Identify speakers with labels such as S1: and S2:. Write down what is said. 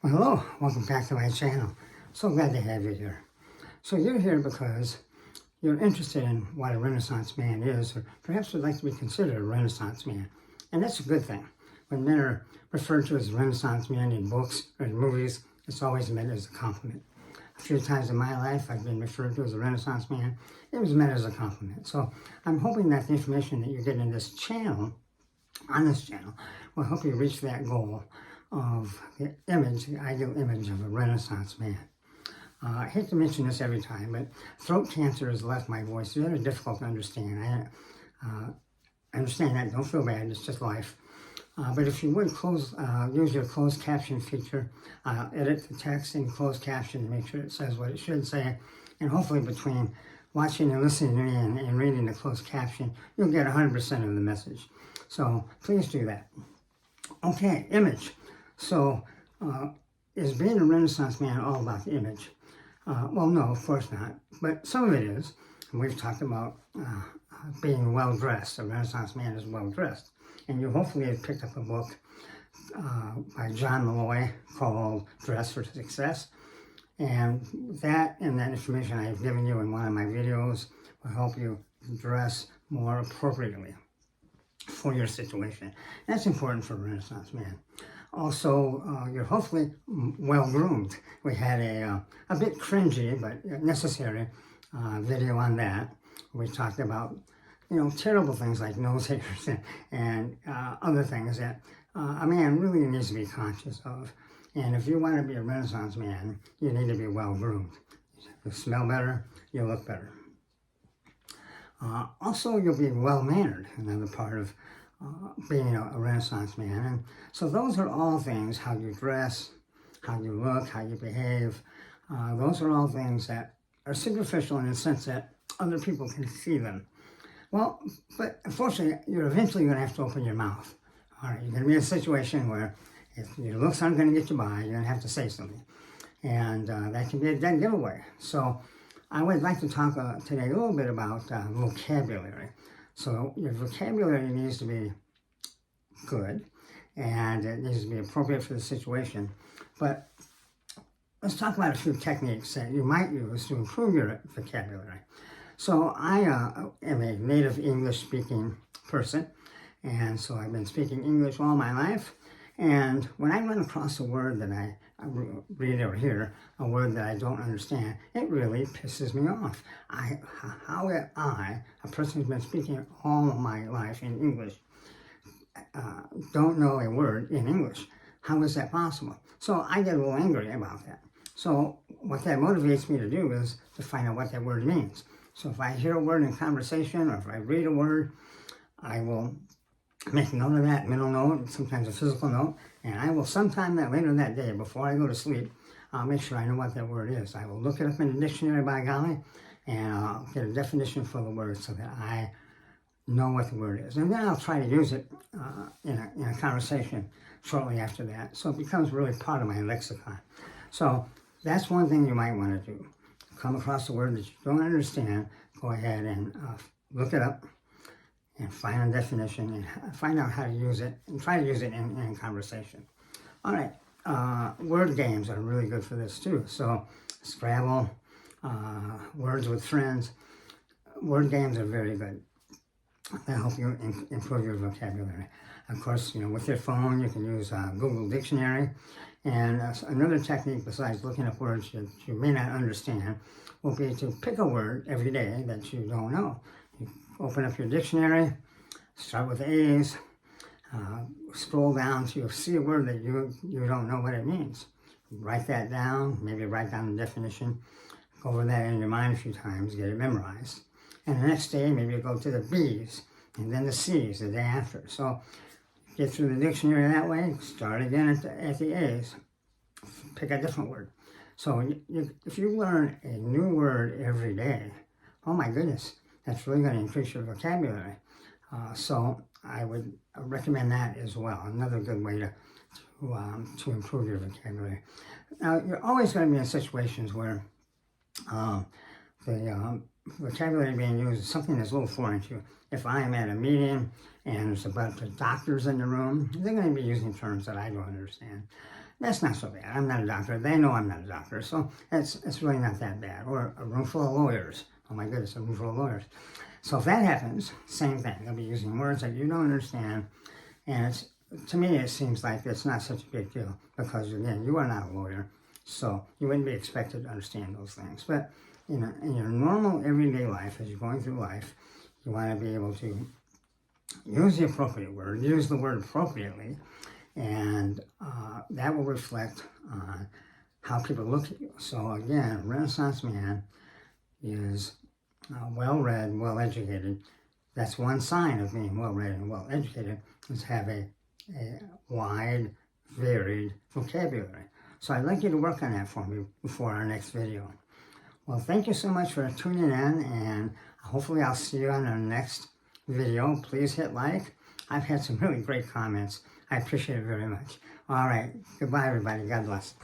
S1: Well, hello, welcome back to my channel. So glad to have you here. So you're here because you're interested in what a Renaissance man is, or perhaps would like to be considered a Renaissance man. And that's a good thing. When men are referred to as Renaissance men in books or in movies, it's always meant as a compliment. A few times in my life, I've been referred to as a Renaissance man. It was meant as a compliment. So I'm hoping that the information that you get in this channel, on this channel, will help you reach that goal of the image, the ideal image of a Renaissance man. I hate to mention this every time, but throat cancer has left my voice very difficult to understand. I understand that, don't feel bad, it's just life. But if you would use your closed caption feature, edit the text in closed caption to make sure it says what it should say, and hopefully between watching and listening to me and reading the closed caption, you'll get 100% of the message. So please do that. Okay, image. So, is being a Renaissance man all about the image? Well, no, of course not. But some of it is. And we've talked about being well-dressed. A Renaissance man is well-dressed. And you hopefully have picked up a book by John Malloy called Dress for Success. And that information I've given you in one of my videos will help you dress more appropriately for your situation. That's important for a Renaissance man. Also, you're hopefully well-groomed. We had a bit cringy, but necessary video on that. We talked about, terrible things like nose hairs and other things that a man really needs to be conscious of. And if you want to be a Renaissance man, you need to be well-groomed. You smell better, you look better. Also, you'll be well-mannered, another part of being a Renaissance man. And so those are all things, how you dress, how you look, how you behave. Those are all things that are superficial in the sense that other people can see them. Well, but unfortunately, you're eventually going to have to open your mouth. All right, you're going to be in a situation where if your looks aren't going to get you by, you're going to have to say something. And that can be a dead giveaway. So I would like to talk today a little bit about vocabulary. So your vocabulary needs to be good, and it needs to be appropriate for the situation. But let's talk about a few techniques that you might use to improve your vocabulary. So I am a native English-speaking person, and so I've been speaking English all my life. And when I run across a word that I read or hear, a word that I don't understand, it really pisses me off. How am I, a person who's been speaking all of my life in English, don't know a word in English? How is that possible? So I get a little angry about that. So what that motivates me to do is to find out what that word means. So if I hear a word in conversation, or if I read a word, I will make a note of that, mental note, sometimes a physical note, and I will sometime later that day, before I go to sleep, I'll make sure I know what that word is. I will look it up in the dictionary, by golly, and I'll get a definition for the word so that I know what the word is. And then I'll try to use it in a conversation shortly after that, so it becomes really part of my lexicon. So that's one thing you might want to do. Come across a word that you don't understand, go ahead and look it up, and find a definition and find out how to use it and try to use it in conversation. All right, word games are really good for this too. So Scrabble, words with friends, word games are very good. They help you improve your vocabulary. Of course, with your phone, you can use Google Dictionary. And another technique besides looking up words that you may not understand will be to pick a word every day that you don't know. You open up your dictionary, start with A's, scroll down till you see a word that you don't know what it means. Write that down, maybe write down the definition, go over that in your mind a few times, get it memorized. And the next day, maybe you go to the B's, and then the C's the day after. So get through the dictionary that way, start again at the A's, pick a different word. So if you learn a new word every day, oh my goodness, that's really going to increase your vocabulary. So I would recommend that as well. Another good way to improve your vocabulary. Now, you're always going to be in situations where the vocabulary being used is something that's a little foreign to you. If I am at a meeting and there's a bunch of doctors in the room, they're going to be using terms that I don't understand. that's not so bad. I'm not a doctor. They know I'm not a doctor, so it's really not that bad. Or a room full of lawyers. Oh my goodness, a room full of lawyers. So if that happens, same thing. They'll be using words that you don't understand, and to me it seems like it's not such a big deal because again, you are not a lawyer, so you wouldn't be expected to understand those things. But in your normal everyday life, as you're going through life, you want to be able to use the appropriate word, use the word appropriately, and that will reflect on how people look at you. So again, Renaissance man is well-read, well-educated. That's one sign of being well-read and well-educated, is have a wide, varied vocabulary. So I'd like you to work on that for me before our next video. Well, thank you so much for tuning in, and hopefully I'll see you on our next video. Please hit like. I've had some really great comments. I appreciate it very much. All right. Goodbye, everybody. God bless.